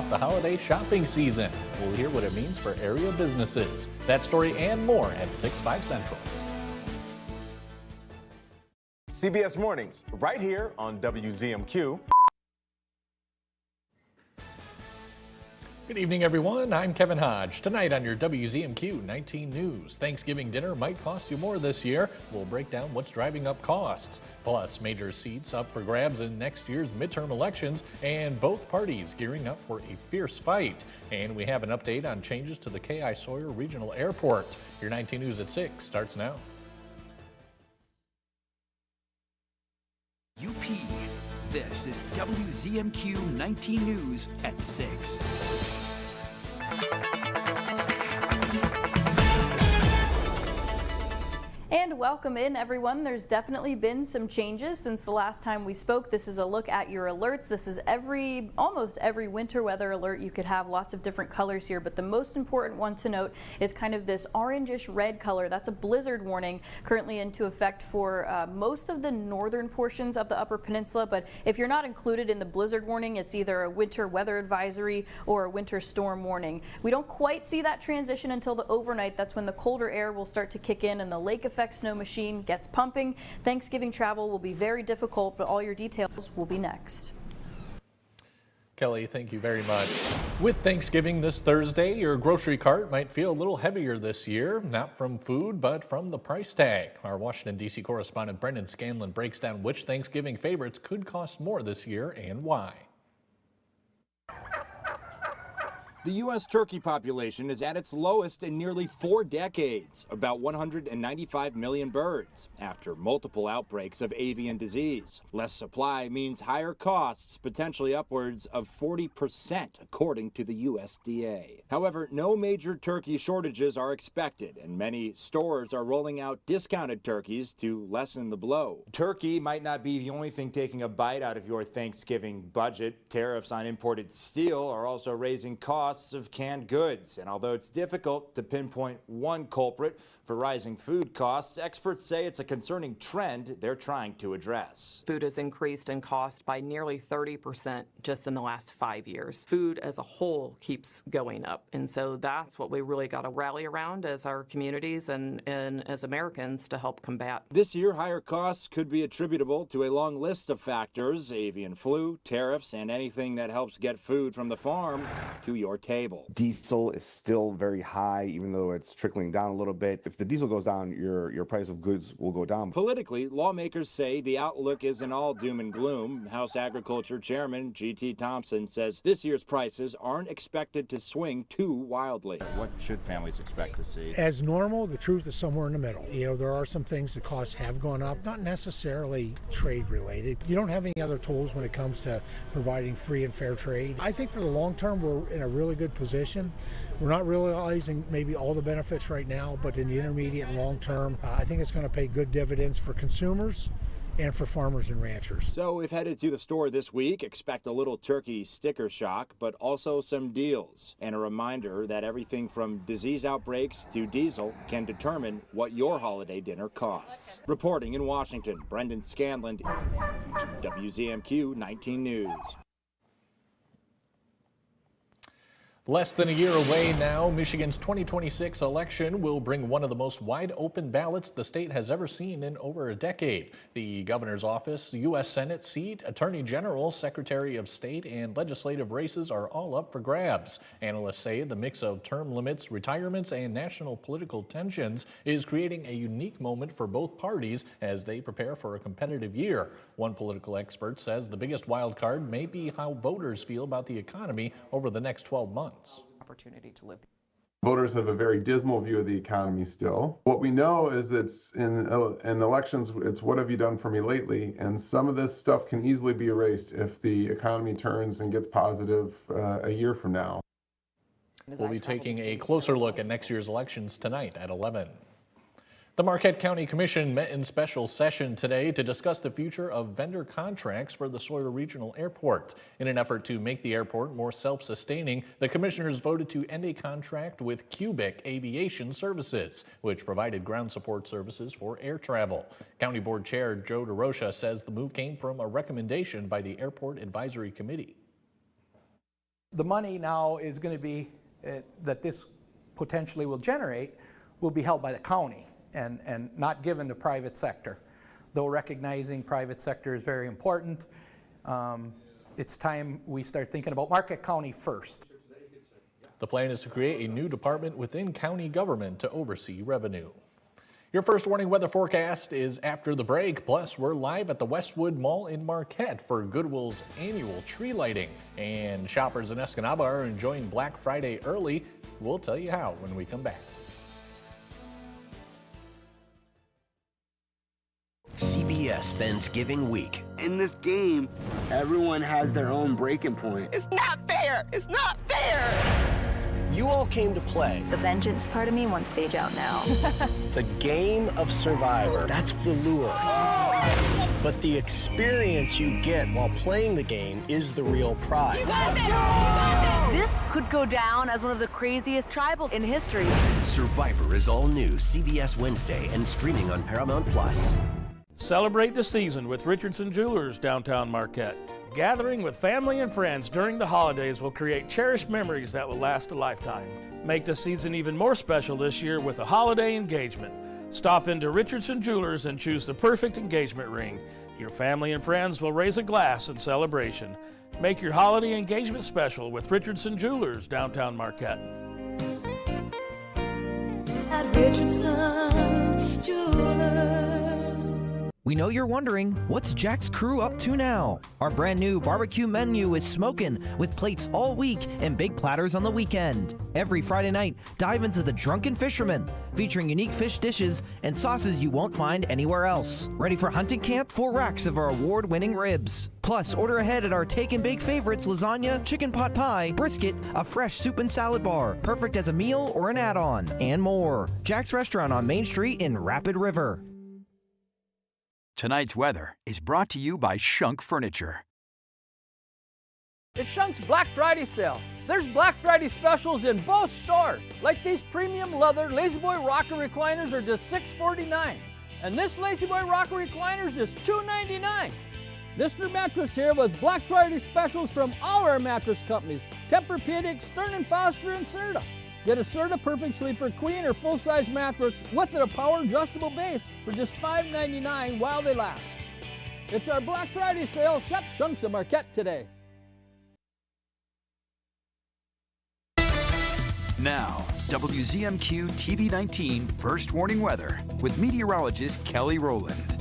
the holiday shopping season. We'll hear what it means for area businesses. That story and more at 6/5 Central. CBS Mornings, right here on WZMQ. Good evening, everyone. I'm Kevin Hodge. Tonight on your WZMQ 19 News, Thanksgiving dinner might cost you more this year. We'll break down what's driving up costs. Plus, major seats up for grabs in next year's midterm elections, and both parties gearing up for a fierce fight. And we have an update on changes to the K.I. Sawyer Regional Airport. Your 19 News at 6 starts now. UP. This is WZMQ 19 News at 6. And welcome in, everyone. There's definitely been some changes since the last time we spoke. This is a look at your alerts. This is almost every winter weather alert. You could have lots of different colors here, but the most important one to note is kind of this orangish red color. That's a blizzard warning currently into effect for most of the northern portions of the Upper Peninsula. But if you're not included in the blizzard warning, it's either a winter weather advisory or a winter storm warning. We don't quite see that transition until the overnight. That's when the colder air will start to kick in and the lake effect snow machine gets pumping. Thanksgiving travel will be very difficult, but all your details will be next. Kelly, thank you very much. With Thanksgiving this Thursday, your grocery cart might feel a little heavier this year, not from food, but from the price tag. Our Washington, D.C. correspondent Brendan Scanlon breaks down which Thanksgiving favorites could cost more this year and why. The U.S. turkey population is at its lowest in nearly 4 decades, about 195 million birds, after multiple outbreaks of avian disease. Less supply means higher costs, potentially upwards of 40%, according to the USDA. However, no major turkey shortages are expected, and many stores are rolling out discounted turkeys to lessen the blow. Turkey might not be the only thing taking a bite out of your Thanksgiving budget. Tariffs on imported steel are also raising costs of canned goods, and although it's difficult to pinpoint one culprit for rising food costs, experts say it's a concerning trend they're trying to address. Food has increased in cost by nearly 30% just in the last 5 years. Food as a whole keeps going up, and so that's what we really got to rally around as our communities and as Americans to help combat. This year, higher costs could be attributable to a long list of factors: avian flu, tariffs, and anything that helps get food from the farm to your table. Diesel is still very high, even though it's trickling down a little bit. If the diesel goes down, your price of goods will go down. Politically, lawmakers say the outlook isn't all doom and gloom. House Agriculture Chairman G.T. Thompson says this year's prices aren't expected to swing too wildly. What should families expect to see? As normal, the truth is somewhere in the middle. You know, there are some things the costs have gone up, not necessarily trade related. You don't have any other tools when it comes to providing free and fair trade. I think for the long term, we're in a really good position. We're not realizing maybe all the benefits right now, but in the intermediate and long term, I think it's going to pay good dividends for consumers and for farmers and ranchers. So if headed to the store this week, expect a little turkey sticker shock, but also some deals. And a reminder that everything from disease outbreaks to diesel can determine what your holiday dinner costs. Reporting in Washington, Brendan Scanlon, WZMQ 19 News. Less than a year away now, Michigan's 2026 election will bring one of the most wide-open ballots the state has ever seen in over a decade. The governor's office, U.S. Senate seat, Attorney General, Secretary of State, and legislative races are all up for grabs. Analysts say the mix of term limits, retirements, and national political tensions is creating a unique moment for both parties as they prepare for a competitive year. One political expert says the biggest wild card may be how voters feel about the economy over the next 12 months. Opportunity to live. Voters have a very dismal view of the economy still. What we know is it's in elections, it's what have you done for me lately? And some of this stuff can easily be erased if the economy turns and gets positive a year from now. We'll be taking a closer look at next year's elections tonight at 11. The Marquette County Commission met in special session today to discuss the future of vendor contracts for the Sawyer Regional Airport. In an effort to make the airport more self-sustaining, the commissioners voted to end a contract with Cubic Aviation Services, which provided ground support services for air travel. County Board Chair Joe DeRocha says the move came from a recommendation by the Airport Advisory Committee. The money now is going to be, that this potentially will generate, will be held by the county and not given to private sector. Though recognizing private sector is very important, it's time we start thinking about Marquette County first. The plan is to create a new department within county government to oversee revenue. Your first warning weather forecast is after the break. Plus, we're live at the Westwood Mall in Marquette for Goodwill's annual tree lighting. And shoppers in Escanaba are enjoying Black Friday early. We'll tell you how when we come back. CBS Thanksgiving week. In this game, everyone has their own breaking point. It's not fair! It's not fair! You all came to play. The vengeance part of me wants stage out now. The game of Survivor. That's the lure. But the experience you get while playing the game is the real prize. This could go down as one of the craziest tribals in history. Survivor is all new CBS Wednesday and streaming on Paramount Plus. Celebrate the season with Richardson Jewelers, downtown Marquette. Gathering with family and friends during the holidays will create cherished memories that will last a lifetime. Make the season even more special this year with a holiday engagement. Stop into Richardson Jewelers and choose the perfect engagement ring. Your family and friends will raise a glass in celebration. Make your holiday engagement special with Richardson Jewelers, downtown Marquette. At Richardson Jewelers. We know you're wondering, what's Jack's crew up to now? Our brand new barbecue menu is smoking with plates all week and big platters on the weekend. Every Friday night, dive into the Drunken Fisherman, featuring unique fish dishes and sauces you won't find anywhere else. Ready for hunting camp? 4 racks of our award-winning ribs. Plus, order ahead at our Take and Bake favorites: lasagna, chicken pot pie, brisket, a fresh soup and salad bar, perfect as a meal or an add-on, and more. Jack's Restaurant on Main Street in Rapid River. Tonight's weather is brought to you by Shunk Furniture. It's Shunk's Black Friday sale. There's Black Friday specials in both stores. Like these premium leather La-Z-Boy rocker recliners are just $649. And this La-Z-Boy rocker recliner is just $299. This new mattress here with Black Friday specials from all our mattress companies: Tempur-Pedic, Stearns & Foster, and Serta. Get a Serta Perfect Sleeper queen or full-size mattress with a power adjustable base for just $599 while they last. It's our Black Friday sale. Shop Shunks of Marquette today. Now, WZMQ TV 19 First Warning Weather with meteorologist Kelly Rowland.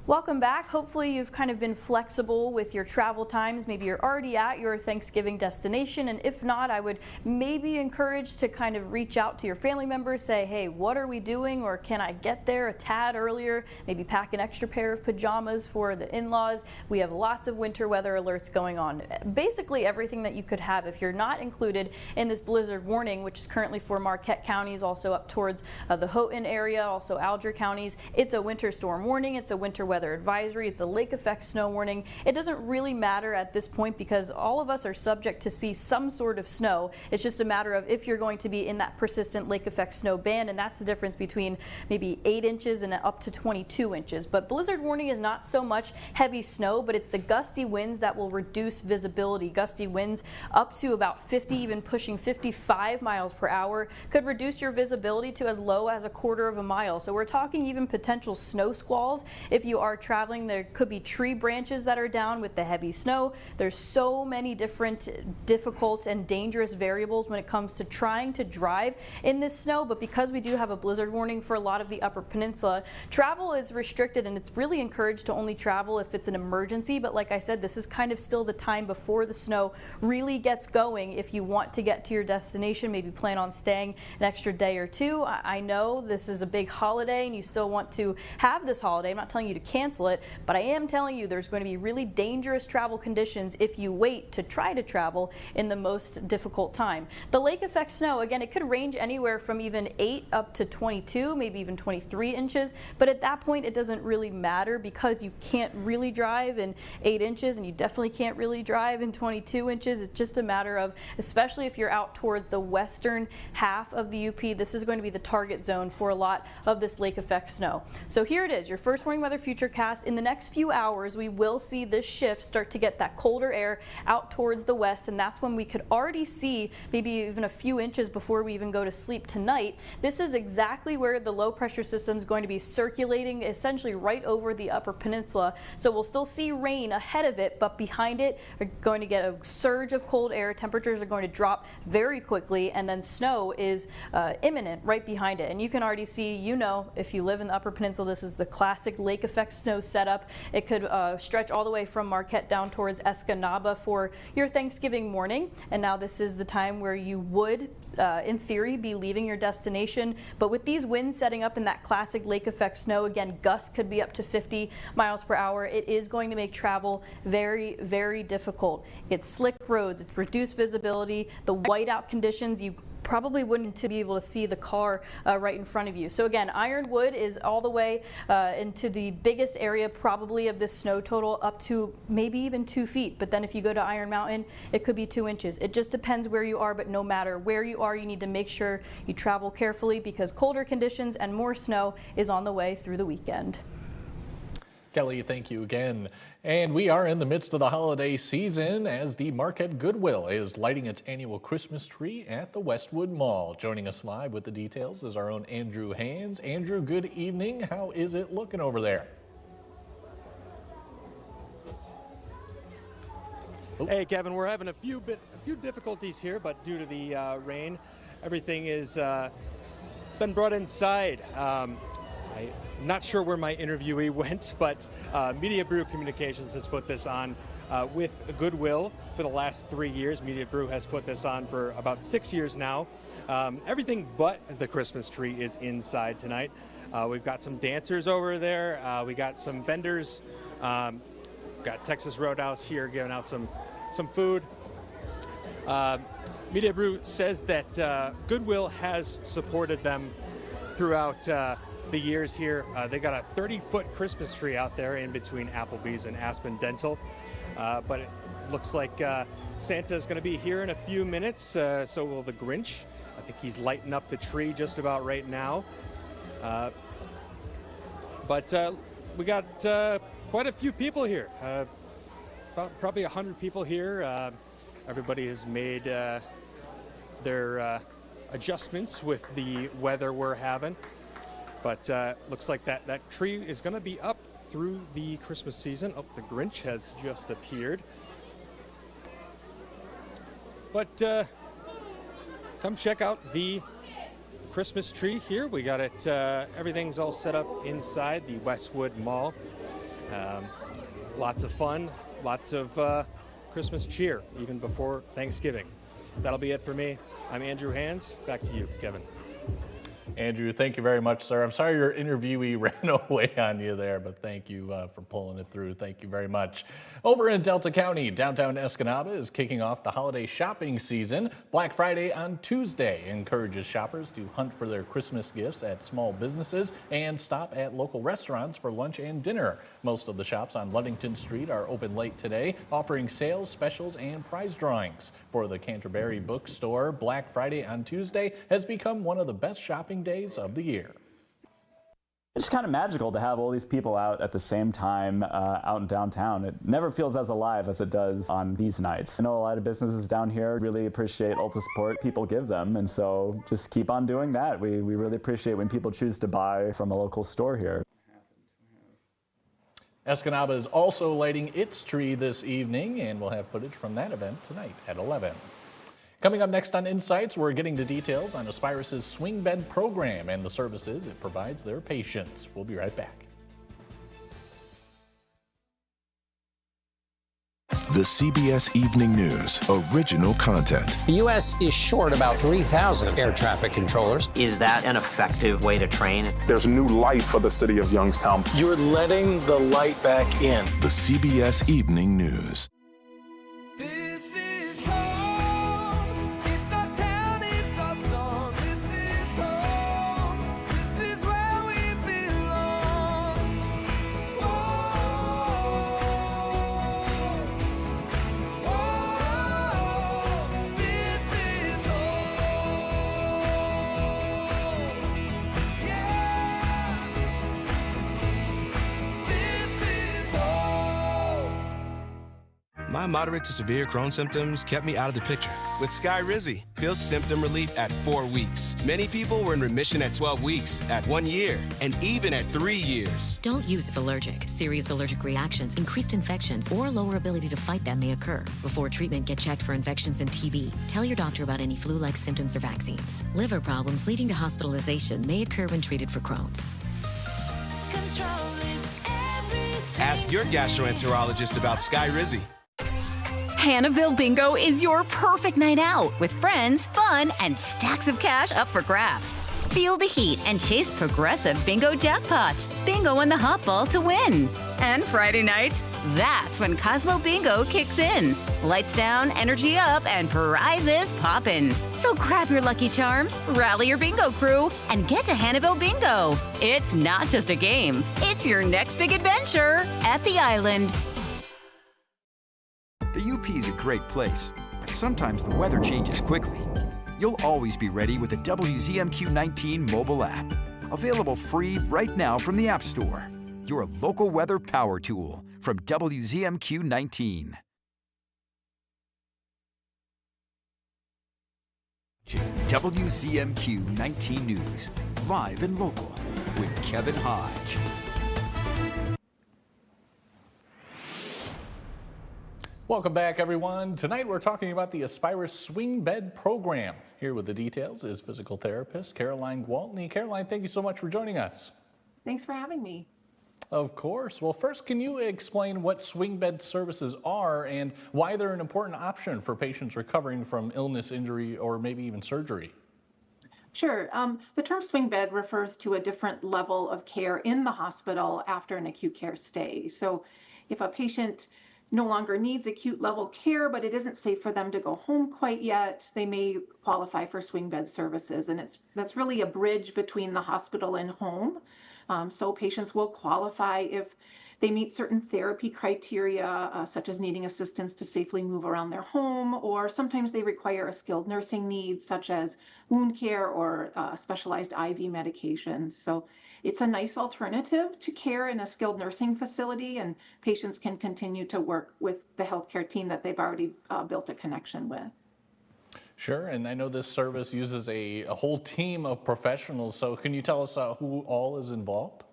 Welcome back. Hopefully you've kind of been flexible with your travel times. Maybe you're already at your Thanksgiving destination, and if not, I would maybe encourage to kind of reach out to your family members, say, hey, what are we doing, or can I get there a tad earlier? Maybe pack an extra pair of pajamas for the in-laws. We have lots of winter weather alerts going on. Basically everything that you could have if you're not included in this blizzard warning, which is currently for Marquette counties, also up towards the Houghton area, also Alger counties. It's a winter storm warning. It's a winter weather advisory. It's a lake effect snow warning. It doesn't really matter at this point because all of us are subject to see some sort of snow. It's just a matter of if you're going to be in that persistent lake effect snow band, and that's the difference between maybe 8 inches and up to 22 inches. But blizzard warning is not so much heavy snow, but it's the gusty winds that will reduce visibility. Gusty winds up to about 50, even pushing 55 miles per hour could reduce your visibility to as low as 1/4 of a mile. So we're talking even potential snow squalls. If you are traveling, there could be tree branches that are down with the heavy snow. There's so many different difficult and dangerous variables when it comes to trying to drive in this snow, but because we do have a blizzard warning for a lot of the Upper Peninsula, travel is restricted, and it's really encouraged to only travel if it's an emergency. But like I said, this is kind of still the time before the snow really gets going. If you want to get to your destination, maybe plan on staying an extra day or two. I know this is a big holiday and you still want to have this holiday. I'm not telling you to cancel it, but I am telling you there's going to be really dangerous travel conditions if you wait to try to travel in the most difficult time. The lake effect snow, again, it could range anywhere from even 8 up to 22, maybe even 23 inches, but at that point it doesn't really matter because you can't really drive in 8 inches and you definitely can't really drive in 22 inches. It's just a matter of, especially if you're out towards the western half of the UP, this is going to be the target zone for a lot of this lake effect snow. So here it is, your first warning weather future futurecast, in the next few hours, we will see this shift start to get that colder air out towards the west, and that's when we could already see maybe even a few inches before we even go to sleep tonight. This is exactly where the low pressure system is going to be circulating, essentially right over the Upper Peninsula. So we'll still see rain ahead of it, but behind it are going to get a surge of cold air. Temperatures are going to drop very quickly, and then snow is imminent right behind it. And you can already see, if you live in the Upper Peninsula, this is the classic lake effect snow setup. It could stretch all the way from Marquette down towards Escanaba for your Thanksgiving morning. And now this is the time where you would, in theory, be leaving your destination. But with these winds setting up in that classic lake effect snow, again, gusts could be up to 50 miles per hour. It is going to make travel very, very difficult. It's slick roads, it's reduced visibility, the whiteout conditions, you probably wouldn't be able to see the car right in front of you. So again, Ironwood is all the way into the biggest area probably of this snow total, up to maybe even 2 feet. But then if you go to Iron Mountain, it could be 2 inches. It just depends where you are, but no matter where you are, you need to make sure you travel carefully because colder conditions and more snow is on the way through the weekend. Kelly, thank you again. And we are in the midst of the holiday season as the Marquette Goodwill is lighting its annual Christmas tree at the Westwood Mall. Joining us live with the details is our own Andrew Hands. Andrew, good evening. How is it looking over there? Hey, Kevin, we're having a few difficulties here, but due to the rain, everything is been brought inside. I'm not sure where my interviewee went, but Media Brew Communications has put this on with Goodwill for the last 3 years. Media Brew has put this on for about 6 years now. Everything but the Christmas tree is inside tonight. We've got some dancers over there. We got some vendors. Got Texas Roadhouse here giving out some food. Media Brew says that Goodwill has supported them throughout the years here. They got a 30-foot Christmas tree out there in between Applebee's and Aspen Dental. But it looks like Santa's going to be here in a few minutes, so will the Grinch. I think he's lighting up the tree just about right now. But we got quite a few people here, probably 100 people here. Everybody has made their adjustments with the weather we're having. But looks like that tree is going to be up through the Christmas season. Oh, the Grinch has just appeared. But come check out the Christmas tree here. We got it, everything's all set up inside the Westwood Mall. Lots of fun, lots of Christmas cheer, even before Thanksgiving. That'll be it for me. I'm Andrew Hands. Back to you, Kevin. Andrew, thank you very much, sir. I'm sorry your interviewee ran away on you there, but thank you for pulling it through. Thank you very much. Over in Delta County, downtown Escanaba is kicking off the holiday shopping season. Black Friday on Tuesday encourages shoppers to hunt for their Christmas gifts at small businesses and stop at local restaurants for lunch and dinner. Most of the shops on Ludington Street are open late today, offering sales, specials, and prize drawings. For the Canterbury Bookstore, Black Friday on Tuesday has become one of the best shopping days of the year. It's kind of magical to have all these people out at the same time out in downtown. It never feels as alive as it does on these nights. I know a lot of businesses down here really appreciate all the support people give them, and so just keep on doing that. We really appreciate when people choose to buy from a local store here. Escanaba is also lighting its tree this evening, and we'll have footage from that event tonight at 11. Coming up next on Insights, we're getting the details on Aspirus's swing bed program and the services it provides their patients. We'll be right back. The CBS Evening News original content. The U.S. is short about 3,000 air traffic controllers. Is that an effective way to train? There's new life for the city of Youngstown. You're letting the light back in. The CBS Evening News. This My moderate to severe Crohn's symptoms kept me out of the picture. With Skyrizi, feel symptom relief at 4 weeks. Many people were in remission at 12 weeks, at 1 year, and even at 3 years. Don't use if allergic. Serious allergic reactions, increased infections, or lower ability to fight them may occur. Before treatment, get checked for infections and TB. Tell your doctor about any flu-like symptoms or vaccines. Liver problems leading to hospitalization may occur when treated for Crohn's. Ask your gastroenterologist about Skyrizi. Hannahville Bingo is your perfect night out with friends, fun, and stacks of cash up for grabs. Feel the heat and chase progressive bingo jackpots. Bingo on the hot ball to win. And Friday nights, that's when Cosmo Bingo kicks in. Lights down, energy up, and prizes poppin'. So grab your lucky charms, rally your bingo crew, and get to Hannahville Bingo. It's not just a game, it's your next big adventure at the island. The UP is a great place, but sometimes the weather changes quickly. You'll always be ready with the WZMQ 19 mobile app. Available free right now from the App Store. Your local weather power tool from WZMQ 19. WZMQ 19 News, live and local with Kevin Hodge. Welcome back, everyone. Tonight we're talking about the Aspire Swing Bed Program. Here with the details is physical therapist Caroline Gwaltney. Caroline, thank you so much for joining us. Thanks for having me. Of course. Well, first, can you explain what swing bed services are and why they're an important option for patients recovering from illness, injury, or maybe even surgery? Sure. The term swing bed refers to a different level of care in the hospital after an acute care stay. So if a patient no longer needs acute level care, but it isn't safe for them to go home quite yet, they may qualify for swing bed services. And that's really a bridge between the hospital and home. So patients will qualify if they meet certain therapy criteria, such as needing assistance to safely move around their home, or sometimes they require a skilled nursing need, such as wound care or specialized IV medications. So it's a nice alternative to care in a skilled nursing facility, and patients can continue to work with the healthcare team that they've already built a connection with. Sure, and I know this service uses a whole team of professionals, so can you tell us who all is involved?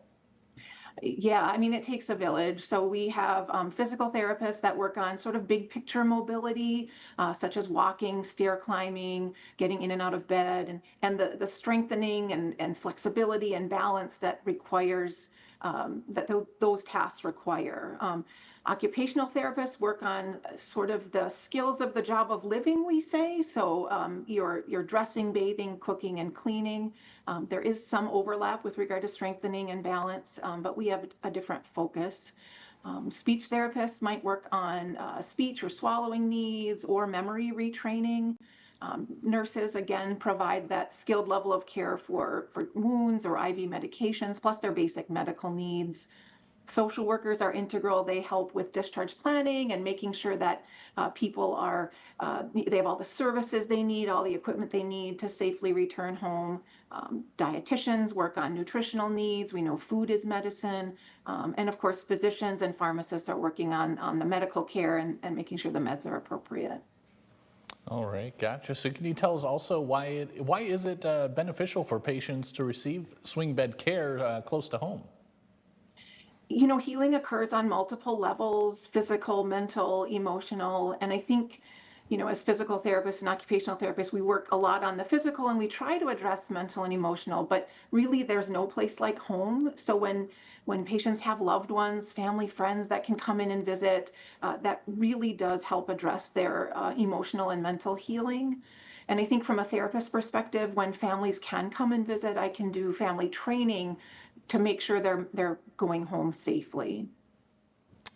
Yeah, I mean, it takes a village. So we have physical therapists that work on sort of big picture mobility, such as walking, stair climbing, getting in and out of bed, and the strengthening and flexibility and balance that requires, those tasks require. Occupational therapists work on sort of the skills of the job of living, we say. So your dressing, bathing, cooking, and cleaning. There is some overlap with regard to strengthening and balance, but we have a different focus. Speech therapists might work on speech or swallowing needs or memory retraining. Nurses, again, provide that skilled level of care for wounds or IV medications, plus their basic medical needs. Social workers are integral. They help with discharge planning and making sure that people they have all the services they need, all the equipment they need to safely return home. Dietitians work on nutritional needs. We know food is medicine. And of course, physicians and pharmacists are working on the medical care and making sure the meds are appropriate. All right, gotcha. So can you tell us also why is it beneficial for patients to receive swing bed care close to home? You know, healing occurs on multiple levels: physical, mental, emotional. And I think, you know, as physical therapists and occupational therapists, we work a lot on the physical and we try to address mental and emotional, but really there's no place like home. So when patients have loved ones, family, friends that can come in and visit, that really does help address their emotional and mental healing. And I think from a therapist perspective, when families can come and visit, I can do family training to make sure they're going home safely.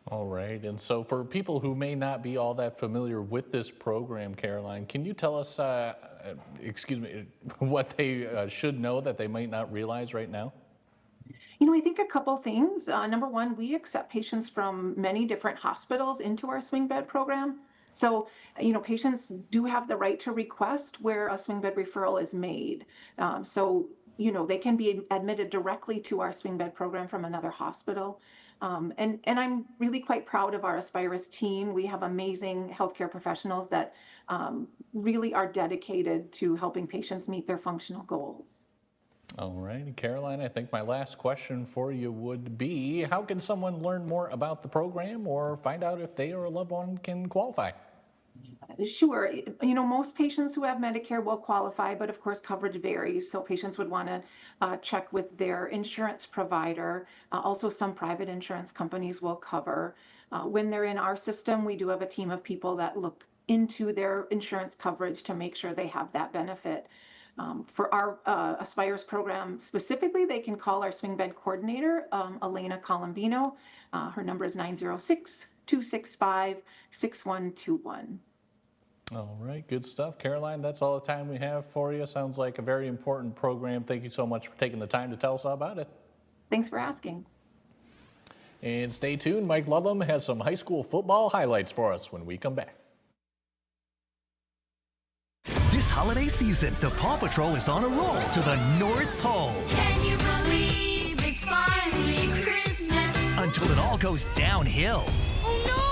All right, and so for people who may not be all that familiar with this program, Caroline, can you tell us, what they should know that they might not realize right now? You know, I think a couple things. Number one, we accept patients from many different hospitals into our swing bed program. So, you know, patients do have the right to request where a swing bed referral is made. So, you know, they can be admitted directly to our swing bed program from another hospital. And I'm really quite proud of our Aspirus team. We have amazing healthcare professionals that really are dedicated to helping patients meet their functional goals. All right, Caroline, I think my last question for you would be, how can someone learn more about the program or find out if they or a loved one can qualify? Sure. Most patients who have Medicare will qualify, but of course coverage varies. So patients would want to check with their insurance provider. Also, some private insurance companies will cover. When they're in our system, we do have a team of people that look into their insurance coverage to make sure they have that benefit. For our Aspirus program specifically, they can call our swing bed coordinator, Elena Colombino. Her number is 906-265-6121. All right, good stuff. Caroline, that's all the time we have for you. Sounds like a very important program. Thank you so much for taking the time to tell us all about it. Thanks for asking. And stay tuned. Mike Ludlam has some high school football highlights for us when we come back. This holiday season, the Paw Patrol is on a roll to the North Pole. Can you believe it's finally Christmas? Until it all goes downhill. Oh no!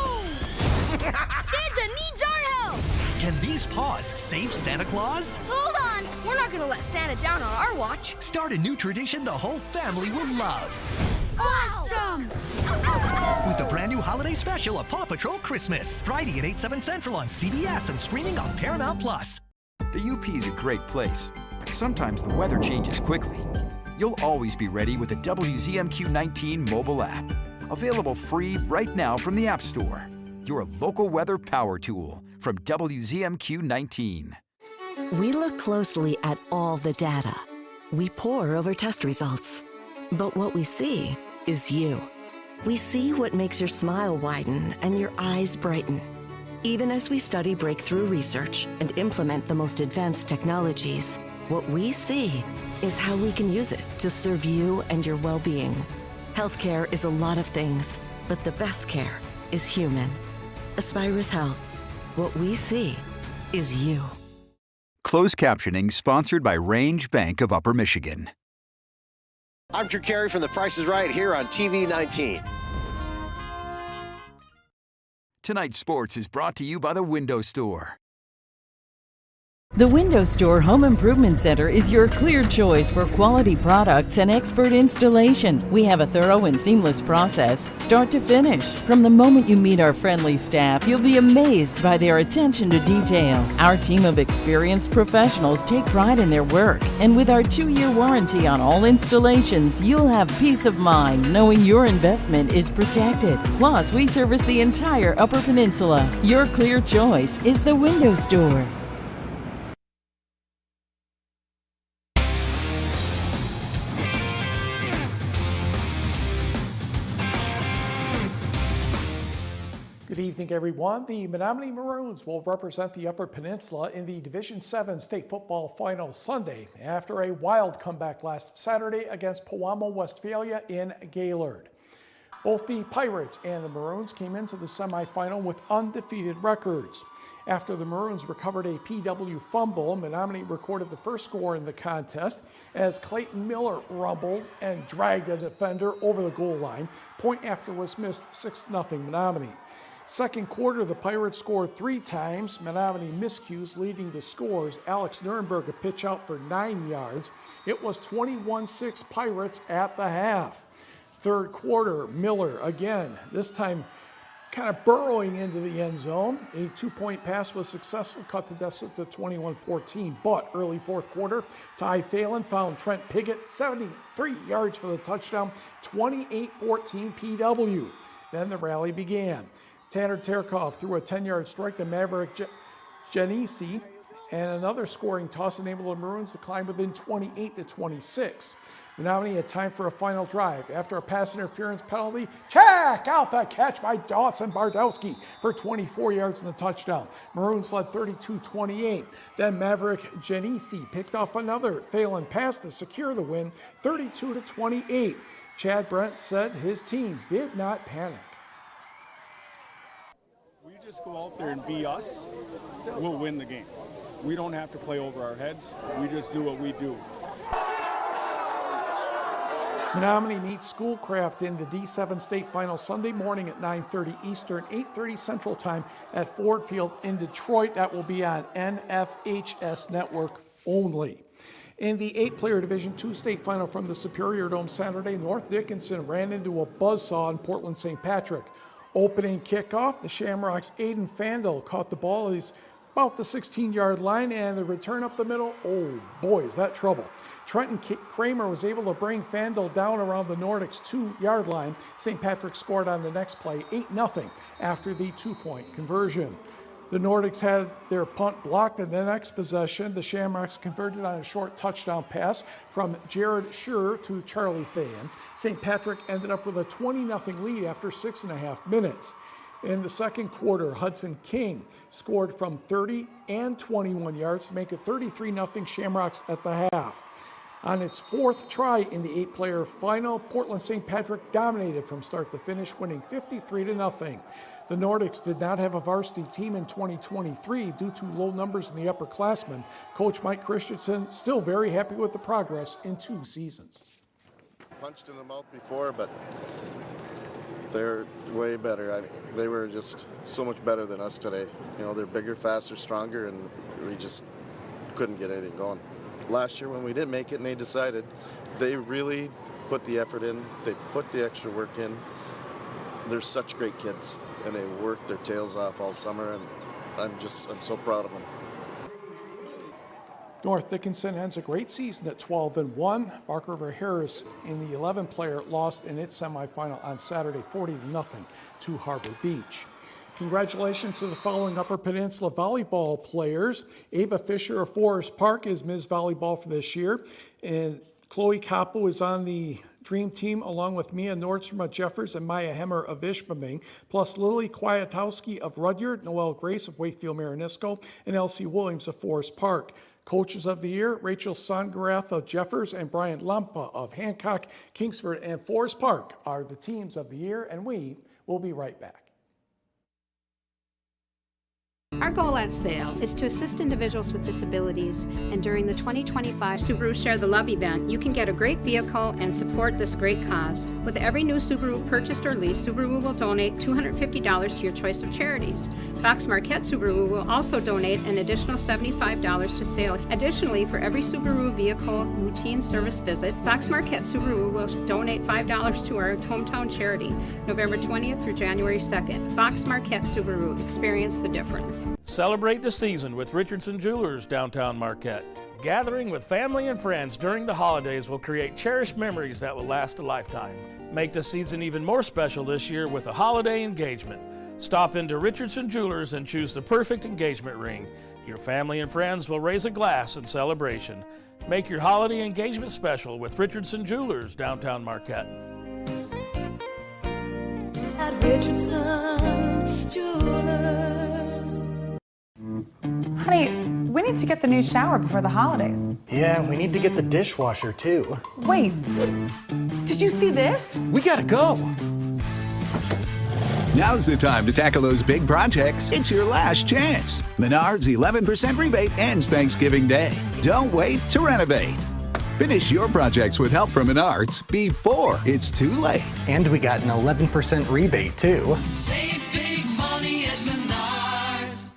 Santa needs our help! Can these paws save Santa Claus? Hold on! We're not gonna let Santa down on our watch. Start a new tradition the whole family will love. Awesome! With the brand new holiday special of Paw Patrol Christmas. Friday at 8, 7 Central on CBS and streaming on Paramount+. The UP is a great place, but sometimes the weather changes quickly. You'll always be ready with the WZMQ 19 mobile app. Available free right now from the App Store. Your local weather power tool from WZMQ 19. We look closely at all the data. We pore over test results. But what we see is you. We see what makes your smile widen and your eyes brighten. Even as we study breakthrough research and implement the most advanced technologies, what we see is how we can use it to serve you and your well-being. Healthcare is a lot of things, but the best care is human. Aspirus Health. What we see is you. Closed captioning sponsored by Range Bank of Upper Michigan. I'm Drew Carey from The Price is Right here on TV 19. Tonight's sports is brought to you by the Window Store. The Window Store Home Improvement Center is your clear choice for quality products and expert installation. We have a thorough and seamless process, start to finish. From the moment you meet our friendly staff, you'll be amazed by their attention to detail. Our team of experienced professionals take pride in their work, and with our 2-year warranty on all installations, you'll have peace of mind knowing your investment is protected. Plus, we service the entire Upper Peninsula. Your clear choice is the Window Store. Good evening, everyone. The Menominee Maroons will represent the Upper Peninsula in the Division 7 state football final Sunday after a wild comeback last Saturday against Pewamo, Westphalia in Gaylord. Both the Pirates and the Maroons came into the semifinal with undefeated records. After the Maroons recovered a PW fumble, Menominee recorded the first score in the contest as Clayton Miller rumbled and dragged a defender over the goal line. Point after was missed, 6-0 Menominee. Second quarter, the Pirates scored 3 times. Menominee miscues leading the scores. Alex Nuremberg a pitch out for 9 yards. It was 21-6 Pirates at the half. Third quarter, Miller again, this time kind of burrowing into the end zone. A 2-point pass was successful, cut the deficit to 21-14. But early fourth quarter, Ty Phelan found Trent Piggott 73 yards for the touchdown, 28-14 PW. Then the rally began. Tanner Terkoff threw a 10-yard strike to Maverick Genesi, and another scoring toss enabled the Maroons to climb within 28-26. Menominee had time for a final drive. After a pass interference penalty, check out the catch by Dawson Bardowski for 24 yards and the touchdown. Maroons led 32-28. Then Maverick Genesi picked off another Phelan pass to secure the win, 32-28. Chad Brent said his team did not panic. We just go out there and be us, we'll win the game. We don't have to play over our heads. We just do what we do. Menominee meets Schoolcraft in the D7 State Final Sunday morning at 9:30 Eastern, 8:30 Central Time at Ford Field in Detroit. That will be on NFHS Network only. In the 8-player Division II state final from the Superior Dome Saturday, North Dickinson ran into a buzzsaw in Portland St. Patrick. Opening kickoff, the Shamrocks' Aiden Fandel caught the ball. He's about the 16-yard line, and the return up the middle, oh boy, is that trouble. Trenton Kramer was able to bring Fandel down around the Nordics' 2-yard line. St. Patrick scored on the next play, 8-0 after the 2-point conversion. The Nordics had their punt blocked in the next possession. The Shamrocks converted on a short touchdown pass from Jared Schur to Charlie Thayen. St. Patrick ended up with a 20-0 lead after 6.5 minutes. In the second quarter, Hudson King scored from 30 and 21 yards to make it 33-0 Shamrocks at the half. On its fourth try in the 8-player final, Portland St. Patrick dominated from start to finish, winning 53-0. The Nordics did not have a varsity team in 2023 due to low numbers in the upperclassmen. Coach Mike Christensen still very happy with the progress in 2 seasons. Punched in the mouth before, but they're way better. I mean, they were just so much better than us today. You know, they're bigger, faster, stronger, and we just couldn't get anything going. Last year when we didn't make it and they decided, they really put the effort in. They put the extra work in. They're such great kids, and they worked their tails off all summer, and I'm so proud of them. North Dickinson ends a great season at 12-1. Bark River Harris in the 11-player lost in its semifinal on Saturday, 40-0 to Harbor Beach. Congratulations to the following Upper Peninsula volleyball players. Ava Fisher of Forest Park is Ms. Volleyball for this year, and Chloe Capo is on the Dream Team along with Mia Nordstrom of Jeffers and Maya Hemmer of Ishpeming, plus Lily Kwiatowski of Rudyard, Noelle Grace of Wakefield Marinisco, and Elsie Williams of Forest Park. Coaches of the Year, Rachel Songarath of Jeffers and Brian Lampa of Hancock, Kingsford, and Forest Park are the teams of the year, and we will be right back. Our goal at SAIL is to assist individuals with disabilities, and during the 2025 Subaru Share the Love event, you can get a great vehicle and support this great cause. With every new Subaru purchased or leased, Subaru will donate $250 to your choice of charities. Fox Marquette Subaru will also donate an additional $75 to SAIL. Additionally, for every Subaru vehicle routine service visit, Fox Marquette Subaru will donate $5 to our hometown charity, November 20th through January 2nd. Fox Marquette Subaru, experience the difference. Celebrate the season with Richardson Jewelers, downtown Marquette. Gathering with family and friends during the holidays will create cherished memories that will last a lifetime. Make the season even more special this year with a holiday engagement. Stop into Richardson Jewelers and choose the perfect engagement ring. Your family and friends will raise a glass in celebration. Make your holiday engagement special with Richardson Jewelers, downtown Marquette. At Richardson Jewelers. Honey, we need to get the new shower before the holidays. Yeah, we need to get the dishwasher too. Wait, did you see this? We gotta go. Now's the time to tackle those big projects. It's your last chance. Menards' 11% rebate ends Thanksgiving Day. Don't wait to renovate. Finish your projects with help from Menards before it's too late. And we got an 11% rebate too. Save big money at Menards.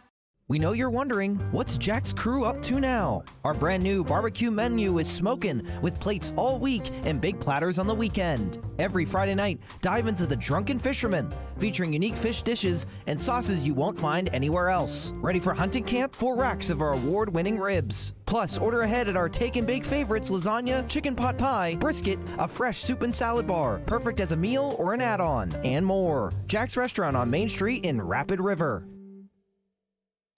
We know you're wondering, what's Jack's crew up to now? Our brand new barbecue menu is smoking, with plates all week and big platters on the weekend. Every Friday night, dive into the Drunken Fisherman, featuring unique fish dishes and sauces you won't find anywhere else. Ready for hunting camp? 4 racks of our award-winning ribs. Plus, order ahead at our take and bake favorites: lasagna, chicken pot pie, brisket, a fresh soup and salad bar, perfect as a meal or an add-on, and more. Jack's Restaurant on Main Street in Rapid River.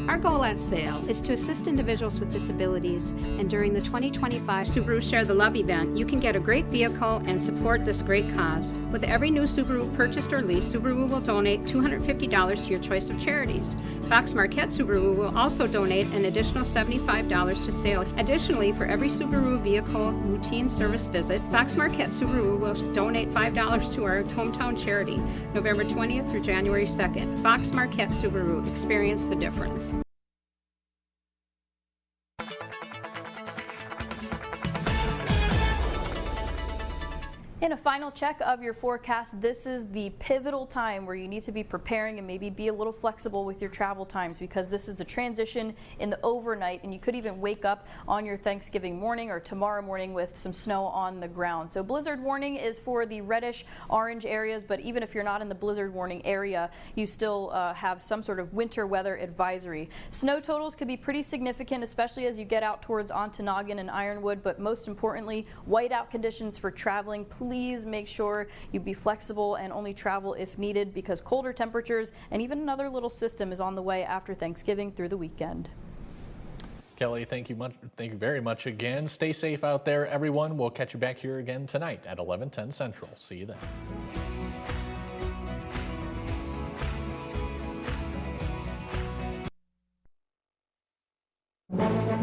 Our goal at SAIL is to assist individuals with disabilities, and during the 2025 Subaru Share the Love event, you can get a great vehicle and support this great cause. With every new Subaru purchased or leased, Subaru will donate $250 to your choice of charities. Fox Marquette Subaru will also donate an additional $75 to SAIL. Additionally, for every Subaru vehicle routine service visit, Fox Marquette Subaru will donate $5 to our hometown charity, November 20th through January 2nd. Fox Marquette Subaru, experience the difference. In a final check of your forecast, this is the pivotal time where you need to be preparing and maybe be a little flexible with your travel times, because this is the transition in the overnight, and you could even wake up on your Thanksgiving morning or tomorrow morning with some snow on the ground. So blizzard warning is for the reddish orange areas, but even if you're not in the blizzard warning area, you still have some sort of winter weather advisory. Snow totals could be pretty significant, especially as you get out towards Ontonagon and Ironwood, but most importantly, whiteout conditions for traveling. Please make sure you be flexible and only travel if needed, because colder temperatures and even another little system is on the way after Thanksgiving through the weekend. Kelly, thank you very much again. Stay safe out there, everyone. We'll catch you back here again tonight at 11:10 Central. See you then.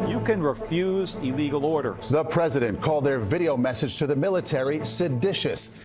You can refuse illegal orders. The president called their video message to the military seditious.